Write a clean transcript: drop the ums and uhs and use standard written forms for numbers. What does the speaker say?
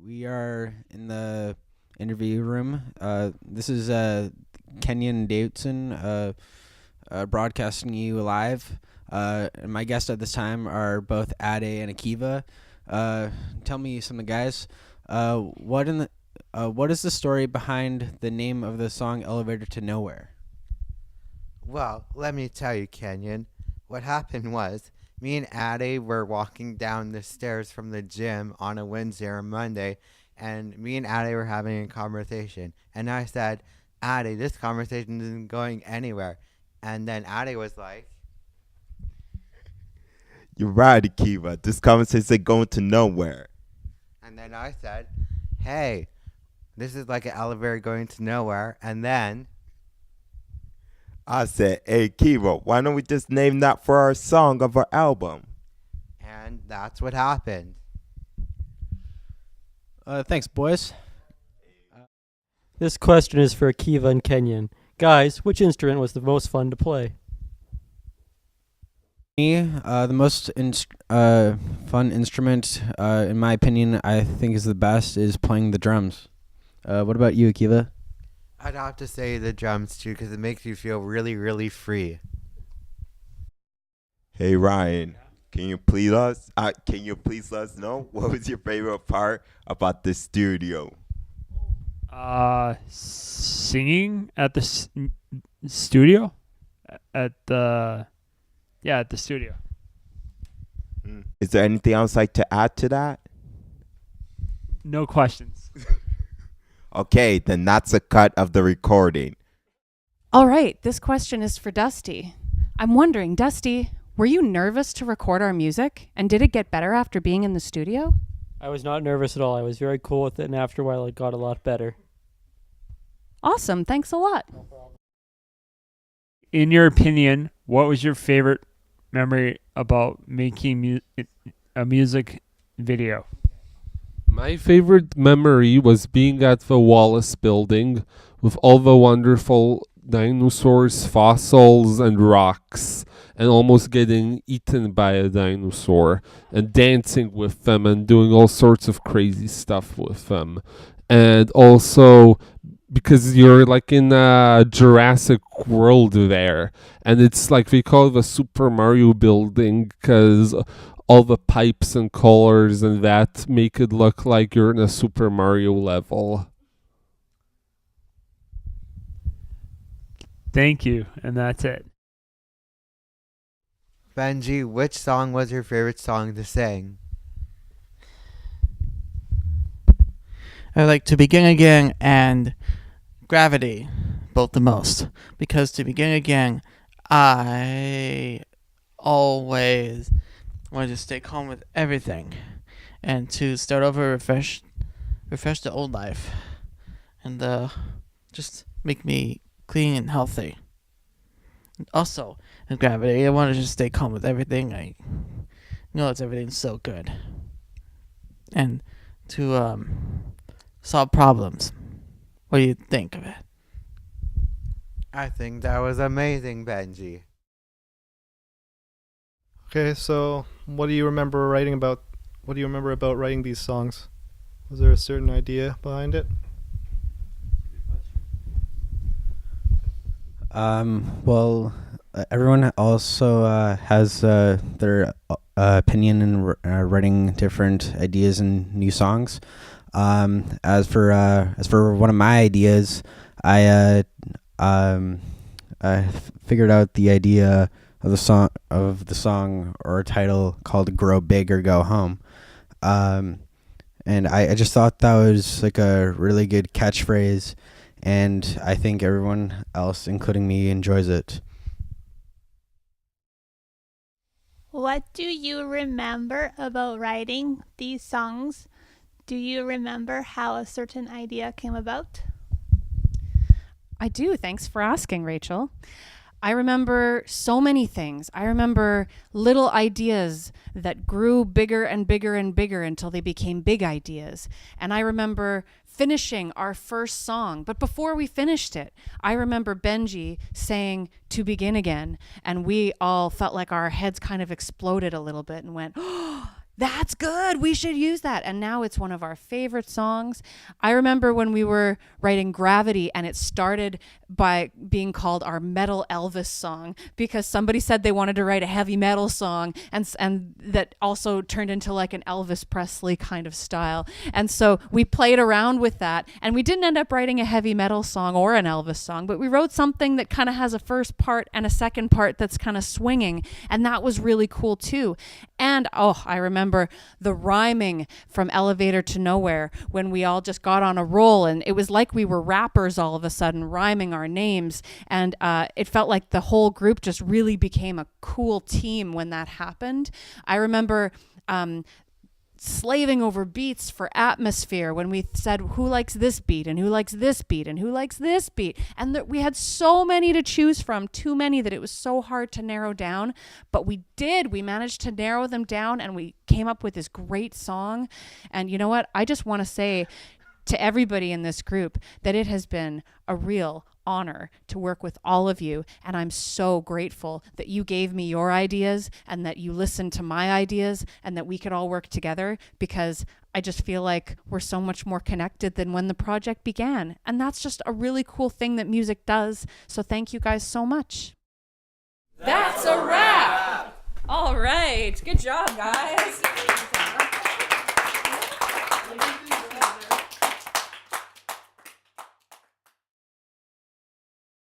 We are in the interview room. This is Kenyon Davidson broadcasting you live. And my guests at this time are both Ade and Akiva. Tell me something, guys. What is the story behind the name of the song "Elevator to Nowhere"? Well, let me tell you, Kenyon. What happened was, me and Addie were walking down the stairs from the gym on a Wednesday or Monday, and me and Addie were having a conversation. And I said, Addie, this conversation isn't going anywhere. And then Addie was like, You're right, Akiva. This conversation ain't going to nowhere. and then I said, hey, this is like an elevator going to nowhere. And then, I said, hey, Akiva, why don't we just name that for our song of our album? and that's what happened. Thanks, boys. This question is for Akiva and Kenyon. Guys, which instrument was the most fun to play? Me, the most fun instrument, in my opinion, I think is the best, is playing the drums. What about you, Akiva? I'd have to say the drums too, because it makes you feel really, really free. Hey, Ryan, can you please let us know what was your favorite part about the studio? Singing at the studio, at the studio. Is there anything else like to add to that? No questions. Okay, then that's a cut of the recording. All right, this question is for Dusty. I'm wondering, Dusty, were you nervous to record our music? And did it get better after being in the studio? I was not nervous at all. I was very cool with it, and after a while it got a lot better. Awesome, thanks a lot. In your opinion, what was your favorite memory about making a music video? My favorite memory was being at the Wallace building with all the wonderful dinosaurs, fossils, and rocks, and almost getting eaten by a dinosaur, and dancing with them and doing all sorts of crazy stuff with them. And also because you're like in a Jurassic World there, and it's like they call it the Super Mario building because all the pipes and colors and that make it look like you're in a Super Mario level. Thank you, and that's it. Benji, which song was your favorite song to sing? I like To Begin Again and Gravity, both the most. Because To Begin Again, I always wanted to stay calm with everything. And to start over, refresh the old life. And just make me clean and healthy. And also, in Gravity, I wanted to just stay calm with everything. I know that everything's so good. And to solve problems. What do you think of it? I think that was amazing, Benji. Okay, so what do you remember about writing these songs? Was there a certain idea behind it? Well, everyone also has their opinion in writing different ideas and new songs. As for one of my ideas, I figured out the idea of the song or title called "Grow Big or Go Home," and I just thought that was like a really good catchphrase, and I think everyone else, including me, enjoys it. What do you remember about writing these songs? Do you remember how a certain idea came about? I do. Thanks for asking, Rachel. I remember so many things. I remember little ideas that grew bigger and bigger and bigger until they became big ideas. And I remember finishing our first song. But before we finished it, I remember Benji saying "To Begin Again." And we all felt like our heads kind of exploded a little bit and went, "Oh, that's good. We should use that. And now it's one of our favorite songs. I remember when we were writing Gravity and it started by being called our Metal Elvis song because somebody said they wanted to write a heavy metal song and that also turned into like an Elvis Presley kind of style. And so we played around with that and we didn't end up writing a heavy metal song or an Elvis song, but we wrote something that kind of has a first part and a second part that's kind of swinging. And that was really cool too. And I remember the rhyming from Elevator to Nowhere when we all just got on a roll and it was like we were rappers all of a sudden rhyming our names. And it felt like the whole group just really became a cool team when that happened. I remember slaving over beats for Atmosphere when we said who likes this beat and who likes this beat and who likes this beat, and we had so many to choose from, too many that it was so hard to narrow down, but we managed to narrow them down and we came up with this great song. And you know what, I just want to say to everybody in this group that it has been a real honor to work with all of you, and I'm so grateful that you gave me your ideas and that you listened to my ideas and that we could all work together, because I just feel like we're so much more connected than when the project began, and that's just a really cool thing that music does. So thank you guys so much. That's a wrap. All right, good job, guys.